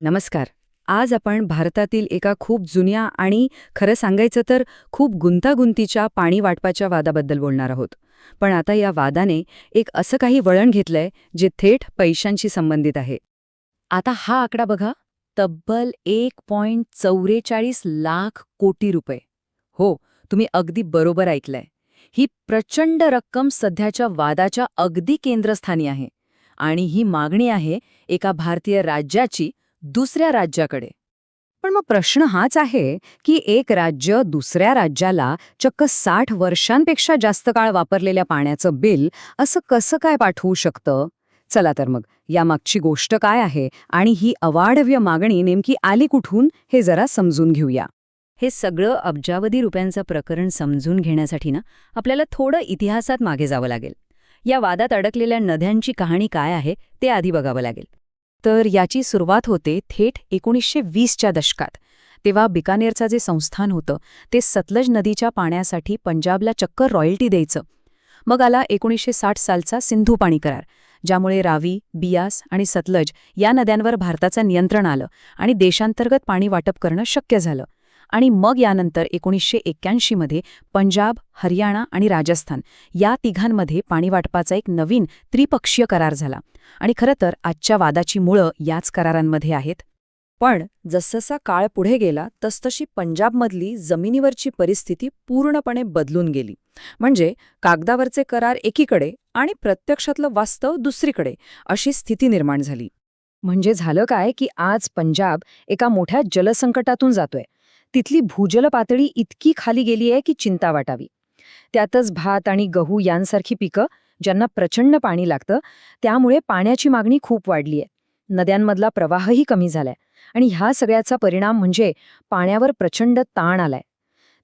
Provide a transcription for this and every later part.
नमस्कार. आज आपण भारतातील एका खूप जुन्या आणि खरं सांगायचं तर खूप गुंतागुंतीच्या पाणी वाटपाच्या वादाबद्दल बोलणार आहोत. पण आता या वादाने एक असं काही वळण घेतलंय जे थेट पैशांशी संबंधित आहे. आता हा आकडा बघा, तब्बल 1.44 लाख कोटी रुपये. हो, तुम्ही अगदी बरोबर ऐकलंय. ही प्रचंड रक्कम सध्याच्या वादाच्या अगदी केंद्रस्थानी आहे. आणि ही मागणी आहे एका भारतीय राज्याची दुसऱ्या राज्याकडे. पण मग प्रश्न हाच आहे की एक राज्य दुसऱ्या राज्याला चक्क 60 वर्षांपेक्षा जास्त काळ वापरलेल्या पाण्याचं बिल असं कसं काय पाठवू शकतं? चला तर मग यामागची गोष्ट काय आहे आणि ही अवाढव्य मागणी नेमकी आली कुठून हे जरा समजून घेऊया. हे सगळं अब्जावधी रुपयांचं प्रकरण समजून घेण्यासाठी ना आपल्याला थोडं इतिहासात मागे जावं लागेल. या वादात अडकलेल्या नद्यांची कहाणी काय आहे ते आधी बघावं लागेल. तर याची सुरुवात होते थेट 1920च्या दशकात. तेव्हा बिकानेरचं जे संस्थान होतं ते सतलज नदीच्या पाण्यासाठी पंजाबला चक्क रॉयल्टी द्यायचं. मग आला 1960 सालचा सिंधू पाणी करार, ज्यामुळे रावी, बियास आणि सतलज या नद्यांवर भारताचं नियंत्रण आलं आणि देशांतर्गत पाणी वाटप करणं शक्य झालं. आणि मग यानंतर 1981 मध्ये पंजाब, हरियाणा आणि राजस्थान या तिघांमध्ये पाणी वाटपाचा एक नवीन त्रिपक्षीय करार झाला. आणि खरं तर आजच्या वादाची मुळं याच करारांमध्ये आहेत. पण जसजसा काळ पुढे गेला तसतशी पंजाबमधली जमिनीवरची परिस्थिती पूर्णपणे बदलून गेली. म्हणजे कागदावरचे करार एकीकडे आणि प्रत्यक्षातलं वास्तव दुसरीकडे अशी स्थिती निर्माण झाली. म्हणजे झालं काय की आज पंजाब एका मोठ्या जलसंकटातून जातोय. तिथली भूजल पातळी इतकी खाली गेली आहे की चिंता वाटावी. त्यातच भात आणि गहू यांसारखी पिकं ज्यांना प्रचंड पाणी लागतं, त्यामुळे पाण्याची मागणी खूप वाढली आहे. नद्यांमधला प्रवाहही कमी झालाय आणि ह्या सगळ्याचा परिणाम म्हणजे पाण्यावर प्रचंड ताण आलाय.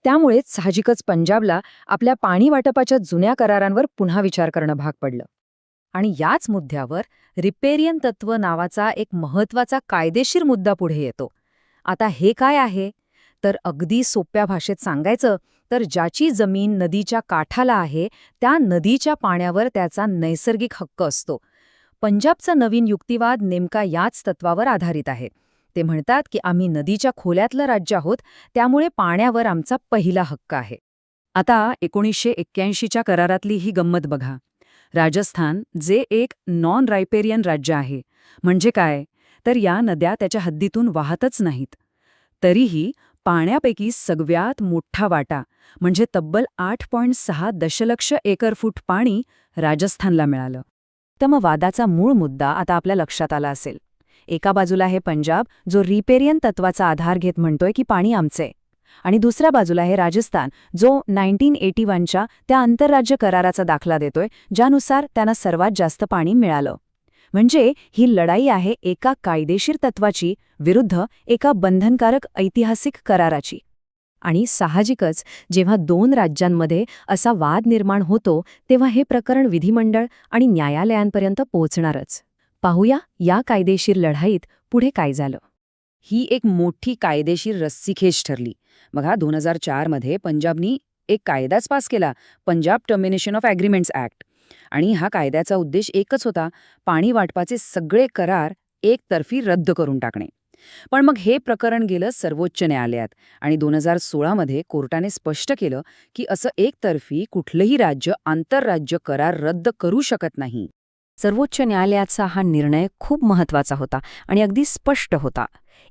त्यामुळेच साहजिकच पंजाबला आपल्या पाणी वाटपाच्या जुन्या करारांवर पुन्हा विचार करणं भाग पडलं. आणि याच मुद्द्यावर रिपेरियन तत्त्व नावाचा एक महत्त्वाचा कायदेशीर मुद्दा पुढे येतो. आता हे काय आहे? तर अगदी सोप्या भाषेत सांगायचं तर ज्याची जमीन नदीच्या काठाला आहे त्या नदीच्या पाण्यावर त्याचा नैसर्गिक हक्क असतो. पंजाबचा नवीन युक्तिवाद नेमका याच तत्वावर आधारित आहे. ते म्हणतात की आम्ही नदीच्या खोल्यातलं राज्य आहोत, त्यामुळे पाण्यावर आमचा पहिला हक्क आहे. आता 1981च्या करारातली ही गंमत बघा. राजस्थान जे एक नॉन रायपेरियन राज्य आहे, म्हणजे काय तर या नद्या त्याच्या हद्दीतून वाहतच नाहीत. तरीही पाण्यापैकी सगळ्यात मोठा वाटा म्हणजे तब्बल 8.6 दशलक्ष एकरफूट पाणी राजस्थानला मिळालं. तर मग वादाचा मूळ मुद्दा आता आपल्या लक्षात आला असेल. एका बाजूला आहे पंजाब, जो रिपेरियन तत्वाचा आधार घेत म्हणतोय की पाणी आमचे, आणि दुसऱ्या बाजूला आहे राजस्थान, जो 1981च्या त्या आंतरराज्य कराराचा दाखला देतोय, ज्यानुसार त्यांना सर्वात जास्त पाणी मिळालं. म्हणजे ही लढाई आहे एका कायदेशीर तत्वाची विरुद्ध एका बंधनकारक ऐतिहासिक कराराची. आणि साहजिकच जेव्हा दोन राज्यांमध्ये असा वाद निर्माण होतो तेव्हा हे प्रकरण विधिमंडळ आणि न्यायालयांपर्यंत पोहोचणारच. पाहूया या कायदेशीर लढाईत पुढे काय झालं. ही एक मोठी कायदेशीर रस्सीखेच ठरली. बघा, 2004 मध्ये पंजाबनी एक कायदाच पास केला, Punjab termination of agreements act. आणि हा कायद्याचा उद्देश एकच होता, पाणी वाटपाचे सगळे करार एकतर्फी रद्द करून टाकणे. पण मग हे प्रकरण गेलं सर्वोच्च न्यायालयात आणि 2016 मध्ये कोर्टाने स्पष्ट केलं की असं एकतर्फी कुठलंही राज्य आंतरराज्य करार रद्द करू शकत नाही. सर्वोच्च न्यायालयाचा हा निर्णय खूप महत्त्वाचा होता आणि अगदी स्पष्ट होता.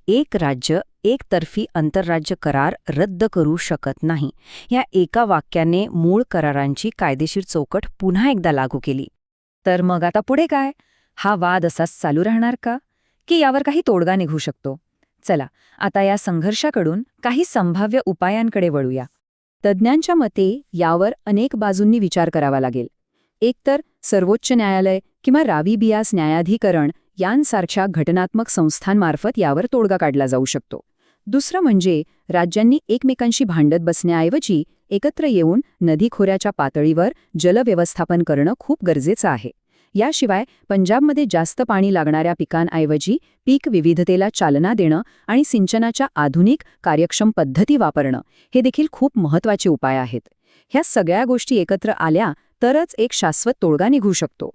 एक राज्य एकतर्फी आंतरराज्य करार रद्द करू शकत नाही. या एका वाक्याने मूळ करारांची कायदेशीर चौकट पुन्हा एकदा लागू केली. तर मग आता पुढे काय? हा वाद असाच चालू राहणार का? की यावर काही तोडगा निघू शकतो? चला, आता या संघर्षाकडून काही संभाव्य उपायांकडे वळूया. तज्ज्ञांच्या मते यावर अनेक बाजूंनी विचार करावा लागेल. एकतर सर्वोच्च न्यायालय किंवा रावी बियास न्यायाधिकरण यांसारख्या घटनात्मक संस्थांमार्फत यावर तोडगा काढला जाऊ शकतो. दुसरं म्हणजे राज्यांनी एकमेकांशी भांडत बसण्याऐवजी एकत्र येऊन नदीखोऱ्याच्या पातळीवर जलव्यवस्थापन करणं खूप गरजेचं आहे. याशिवाय पंजाबमध्ये जास्त पाणी लागणाऱ्या पिकांऐवजी पीक विविधतेला चालना देणं आणि सिंचनाच्या आधुनिक कार्यक्षम पद्धती वापरणं हे देखील खूप महत्त्वाचे उपाय आहेत. ह्या सगळ्या गोष्टी एकत्र आल्या तरच एक शाश्वत तोडगा निघू शकतो.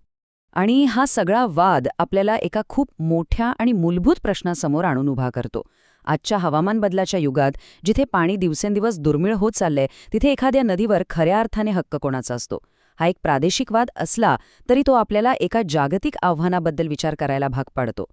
आणि हा सगळा वाद आपल्याला एका खूप मोठ्या आणि मूलभूत प्रश्नासमोर आणून उभा करतो. आजच्या हवामान बदलाच्या युगात जिथे पाणी दिवसेंदिवस दुर्मिळ होत चाललंय, तिथे एखाद्या नदीवर खऱ्या अर्थाने हक्क कोणाचा असतो? हा एक प्रादेशिक वाद असला तरी तो आपल्याला एका जागतिक आव्हानाबद्दल विचार करायला भाग पाडतो.